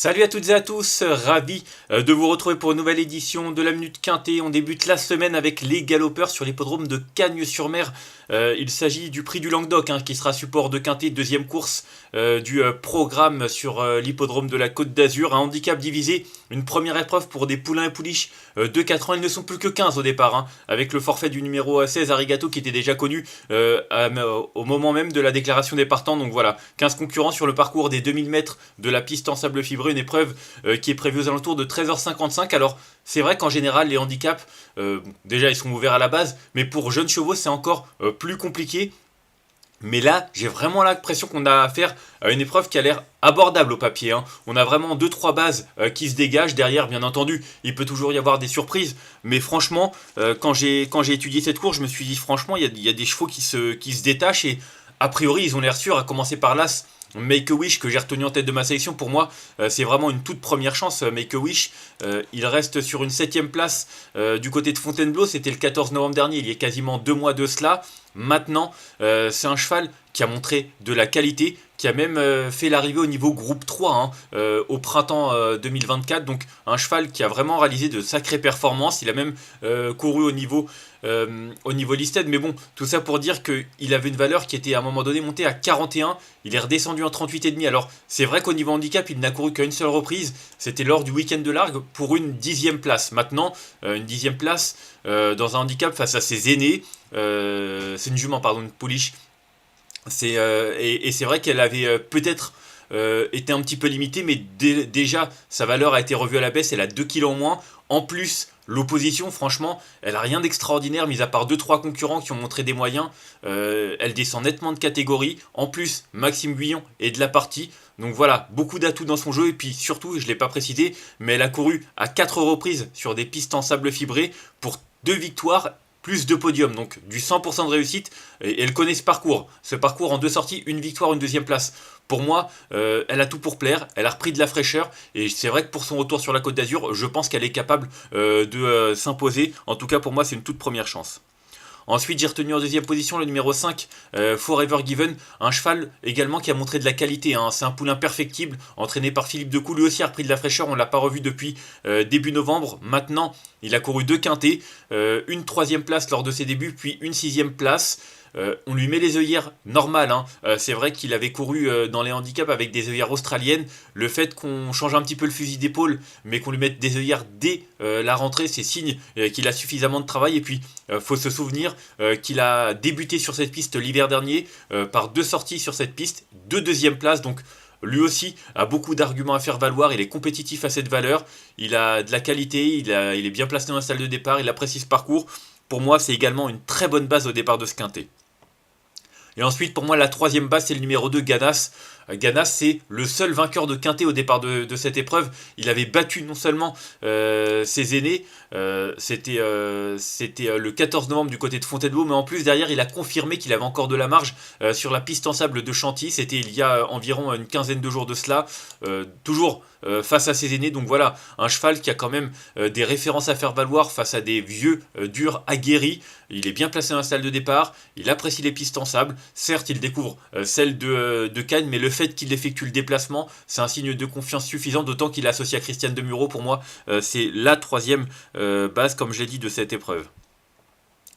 Salut à toutes et à tous, ravi de vous retrouver pour une nouvelle édition de la Minute Quintée. On débute la semaine avec les galopeurs sur l'hippodrome de Cagnes-sur-Mer. Il s'agit du prix du Languedoc qui sera support de Quintée, deuxième course du programme sur l'hippodrome de la Côte d'Azur. Un handicap divisé, une première épreuve pour des poulains et pouliches de 4 ans. Ils ne sont plus que 15 au départ, avec le forfait du numéro 16 Arigato qui était déjà connu au moment même de la déclaration des partants. Donc voilà, 15 concurrents sur le parcours des 2000 mètres de la piste en sable fibré. Une épreuve qui est prévue aux alentours de 13h55. Alors c'est vrai qu'en général les handicaps, déjà ils sont ouverts à la base, mais pour jeunes chevaux c'est encore plus compliqué. Mais là, j'ai vraiment l'impression qu'on a affaire à une épreuve qui a l'air abordable au papier. On a vraiment 2-3 bases qui se dégagent. Derrière, bien entendu, il peut toujours y avoir des surprises. Mais franchement, quand j'ai étudié cette course, je me suis dit, franchement, il y a des chevaux qui se détachent. Et a priori, ils ont l'air sûrs, à commencer par l'As Make-A-Wish que j'ai retenu en tête de ma sélection. Pour moi, c'est vraiment une toute première chance. Make-A-Wish, il reste sur une 7ème place du côté de Fontainebleau. C'était le 14 novembre dernier, il y a quasiment 2 mois de cela. Maintenant, c'est un cheval qui a montré de la qualité, qui a même fait l'arrivée au niveau groupe 3 au printemps 2024. Donc un cheval qui a vraiment réalisé de sacrées performances. Il a même couru au niveau listed. Mais bon, tout ça pour dire qu'il avait une valeur qui était à un moment donné montée à 41. Il est redescendu en 38,5. Alors c'est vrai qu'au niveau handicap, il n'a couru qu'une seule reprise. C'était lors du week-end de Largue pour une 10e place. Maintenant, une 10e place dans un handicap face à ses aînés. C'est une jument, pardon, une pouliche. Et c'est vrai qu'elle avait peut-être été un petit peu limitée, mais déjà sa valeur a été revue à la baisse. Elle a 2 kilos en moins. En plus, l'opposition, franchement, elle a rien d'extraordinaire, mis à part 2-3 concurrents qui ont montré des moyens. Elle descend nettement de catégorie. En plus, Maxime Guyon est de la partie. Donc voilà, beaucoup d'atouts dans son jeu. Et puis surtout, je ne l'ai pas précisé, mais elle a couru à 4 reprises sur des pistes en sable fibré pour 2 victoires plus 2 podiums, donc du 100% de réussite, et elle connaît ce parcours en 2 sorties, une victoire, une 2e place. Pour moi, elle a tout pour plaire, elle a repris de la fraîcheur, et c'est vrai que pour son retour sur la Côte d'Azur, je pense qu'elle est capable de s'imposer. En tout cas, pour moi, c'est une toute première chance. Ensuite, j'ai retenu en deuxième position le numéro 5, Forever Given, un cheval également qui a montré de la qualité. C'est un poulain perfectible, entraîné par Philippe Decou. Lui aussi a repris de la fraîcheur, on ne l'a pas revu depuis début novembre. Maintenant, il a couru 2 quintets, une 3e place lors de ses débuts, puis une 6e place. On lui met les œillères normales. C'est vrai qu'il avait couru dans les handicaps avec des œillères australiennes. Le fait qu'on change un petit peu le fusil d'épaule, mais qu'on lui mette des œillères dès la rentrée, c'est signe qu'il a suffisamment de travail. Et puis, faut se souvenir qu'il a débuté sur cette piste l'hiver dernier par 2 sorties sur cette piste, 2 deuxièmes places. Donc, lui aussi a beaucoup d'arguments à faire valoir, il est compétitif à cette valeur, il a de la qualité, il est bien placé dans la salle de départ, il apprécie ce parcours. Pour moi, c'est également une très bonne base au départ de ce quintet. Et ensuite, pour moi, la 3e base, c'est le numéro 2, Ganas. Ganas, c'est le seul vainqueur de quintet au départ de cette épreuve. Il avait battu non seulement ses aînés, c'était le 14 novembre du côté de Fontainebleau, mais en plus, derrière, il a confirmé qu'il avait encore de la marge sur la piste en sable de Chantilly. C'était il y a environ une quinzaine de jours de cela. Toujours face à ses aînés. Donc voilà, un cheval qui a quand même des références à faire valoir face à des vieux durs aguerris. Il est bien placé dans la salle de départ, il apprécie les pistes en sable. Certes, il découvre celle de Cagnes, mais le fait qu'il effectue le déplacement, c'est un signe de confiance suffisant, d'autant qu'il est associé à Christiane Demuro. Pour moi, c'est la 3e base, comme je l'ai dit, de cette épreuve.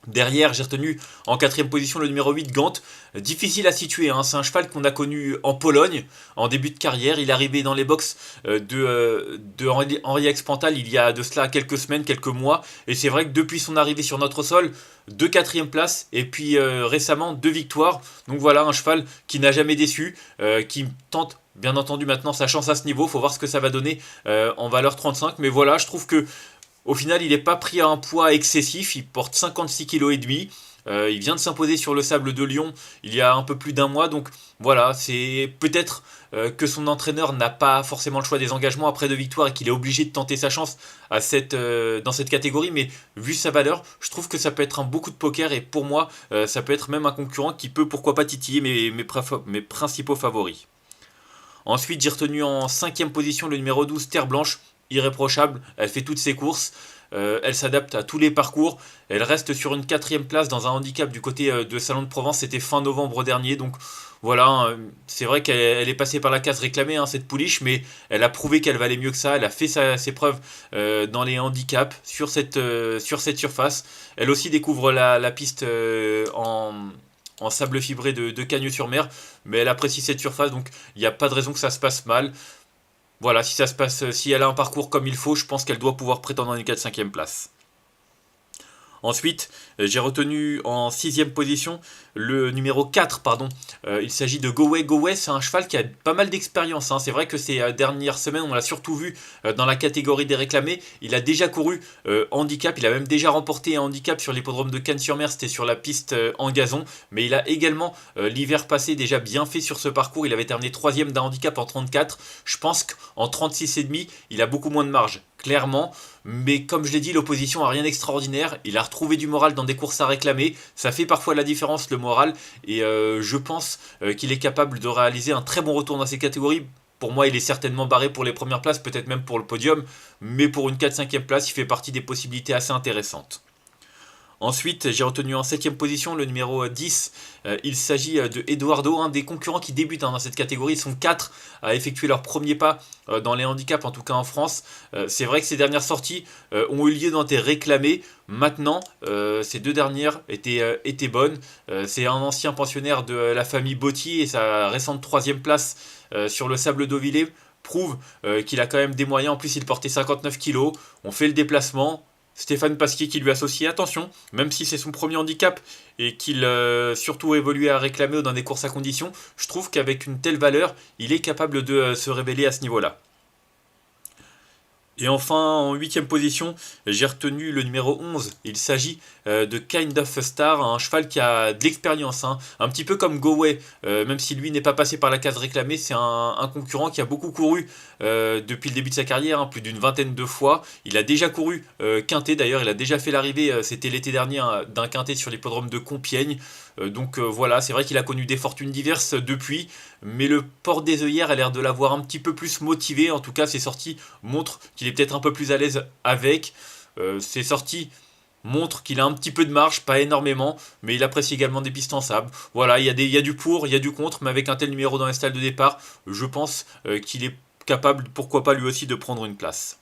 Derrière, j'ai retenu en 4e position le numéro 8, Gant. Difficile à situer, c'est un cheval qu'on a connu en Pologne en début de carrière. Il est arrivé dans les box de Henri Expantal il y a de cela quelques semaines, quelques mois. Et c'est vrai que depuis son arrivée sur notre sol, 2 4e places et puis récemment 2 victoires. Donc voilà, un cheval qui n'a jamais déçu, qui tente bien entendu maintenant sa chance à ce niveau. Faut voir ce que ça va donner en valeur 35. Mais voilà, je trouve que au final, il n'est pas pris à un poids excessif, il porte 56,5 kg. Il vient de s'imposer sur le sable de Lyon il y a un peu plus d'un mois. Donc voilà, c'est peut-être que son entraîneur n'a pas forcément le choix des engagements après 2 victoires et qu'il est obligé de tenter sa chance dans cette catégorie. Mais vu sa valeur, je trouve que ça peut être un beau coup de poker. Et pour moi, ça peut être même un concurrent qui peut pourquoi pas titiller mes principaux favoris. Ensuite, j'ai retenu en 5e position le numéro 12, Terre Blanche. Irréprochable, elle fait toutes ses courses. elle s'adapte à tous les parcours. Elle reste sur une 4e place dans un handicap du côté de Salon de Provence. C'était fin novembre dernier. Donc voilà, hein, c'est vrai qu'elle est passée par la case réclamée, hein, cette pouliche, mais elle a prouvé qu'elle valait mieux que ça. Elle a fait ses preuves dans les handicaps sur cette surface. Elle aussi découvre la piste en sable fibré de Cagnes-sur-Mer, mais elle apprécie cette surface, donc il n'y a pas de raison que ça se passe mal. Voilà, si elle a un parcours comme il faut, je pense qu'elle doit pouvoir prétendre en une 4-5e place. Ensuite, j'ai retenu en 6e position le numéro 4, pardon. Il s'agit de Go Way. Go Way, c'est un cheval qui a pas mal d'expérience, hein. C'est vrai que ces dernières semaines, on l'a surtout vu dans la catégorie des réclamés. Il a déjà couru handicap, il a même déjà remporté un handicap sur l'hippodrome de Cannes-sur-Mer, c'était sur la piste en gazon. Mais il a également, l'hiver passé, déjà bien fait sur ce parcours. Il avait terminé 3e d'un handicap en 34. Je pense qu'en 36,5, il a beaucoup moins de marge, clairement. Mais comme je l'ai dit, l'opposition n'a rien d'extraordinaire. Il a retrouvé du moral dans des courses à réclamer. Ça fait parfois la différence, le moral. Et je pense qu'il est capable de réaliser un très bon retour dans ces catégories. Pour moi, il est certainement barré pour les premières places, peut-être même pour le podium. Mais pour une 4-5e place, il fait partie des possibilités assez intéressantes. Ensuite, j'ai retenu en 7e position le numéro 10. Il s'agit de Eduardo, un des concurrents qui débutent dans cette catégorie. Ils sont 4 à effectuer leur premier pas dans les handicaps, en tout cas en France. C'est vrai que ces dernières sorties ont eu lieu dans des réclamés. Maintenant, ces 2 dernières étaient bonnes. C'est un ancien pensionnaire de la famille Botti et sa récente 3e place sur le sable d'Auvillers prouve qu'il a quand même des moyens. En plus, il portait 59 kg. On fait le déplacement. Stéphane Pasquier qui lui associe, attention, même si c'est son premier handicap et qu'il surtout évolue à réclamer ou dans des courses à conditions, je trouve qu'avec une telle valeur, il est capable de se révéler à ce niveau-là. Et enfin, en 8e position, j'ai retenu le numéro 11. Il s'agit de Kind of a Star, un cheval qui a de l'expérience, hein. Un petit peu comme Go Way, même si lui n'est pas passé par la case réclamée, c'est un concurrent qui a beaucoup couru depuis le début de sa carrière, hein, plus d'une vingtaine de fois. Il a déjà couru quintet, d'ailleurs, il a déjà fait l'arrivée, c'était l'été dernier, hein, d'un quintet sur l'hippodrome de Compiègne. Donc voilà, c'est vrai qu'il a connu des fortunes diverses depuis, mais le port des œillères a l'air de l'avoir un petit peu plus motivé. En tout cas, ses sorties montrent qu'il est peut-être un peu plus à l'aise avec. Ses sorties montrent qu'il a un petit peu de marge, pas énormément, mais il apprécie également des pistes en sable. Voilà, il y a du pour, il y a du contre, mais avec un tel numéro dans les stalles de départ, je pense qu'il est capable, pourquoi pas lui aussi, de prendre une place.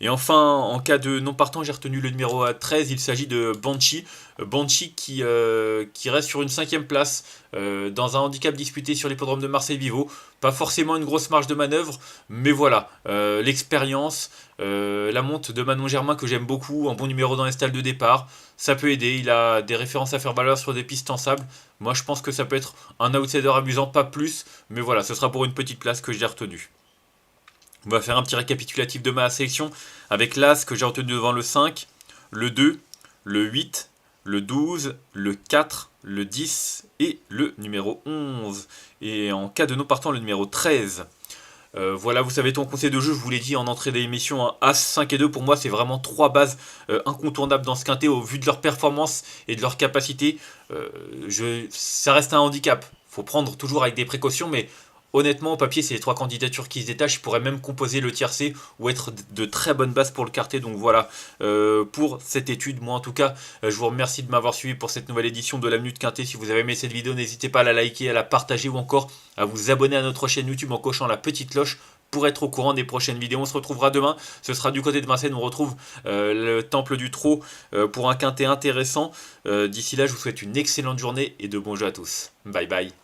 Et enfin, en cas de non partant, j'ai retenu le numéro 13, il s'agit de Banshee. Banshee qui reste sur une 5e place dans un handicap disputé sur l'hippodrome de Marseille-Vivo. Pas forcément une grosse marge de manœuvre, mais voilà, l'expérience, la monte de Manon Germain que j'aime beaucoup, un bon numéro dans les stalles de départ, ça peut aider, il a des références à faire valoir sur des pistes en sable. Moi je pense que ça peut être un outsider amusant, pas plus, mais voilà, ce sera pour une petite place que j'ai retenu. On va faire un petit récapitulatif de ma sélection avec l'As que j'ai retenu devant le 5, le 2, le 8, le 12, le 4, le 10 et le numéro 11. Et en cas de non partant, le numéro 13. Voilà, vous savez ton conseil de jeu, je vous l'ai dit en entrée d'émission, hein, As, 5 et 2, pour moi c'est vraiment 3 bases incontournables dans ce quintet au vu de leur performance et de leur capacité. Ça reste un handicap, faut prendre toujours avec des précautions, mais honnêtement, au papier, c'est les 3 candidatures qui se détachent. Ils pourraient même composer le tiercé ou être de très bonnes bases pour le quartet. Donc voilà, pour cette étude. Moi, en tout cas, je vous remercie de m'avoir suivi pour cette nouvelle édition de la Minute Quintet. Si vous avez aimé cette vidéo, n'hésitez pas à la liker, à la partager ou encore à vous abonner à notre chaîne YouTube en cochant la petite cloche pour être au courant des prochaines vidéos. On se retrouvera demain. Ce sera du côté de Vincennes. On retrouve le Temple du Trot pour un quintet intéressant. D'ici là, je vous souhaite une excellente journée et de bons jeux à tous. Bye bye.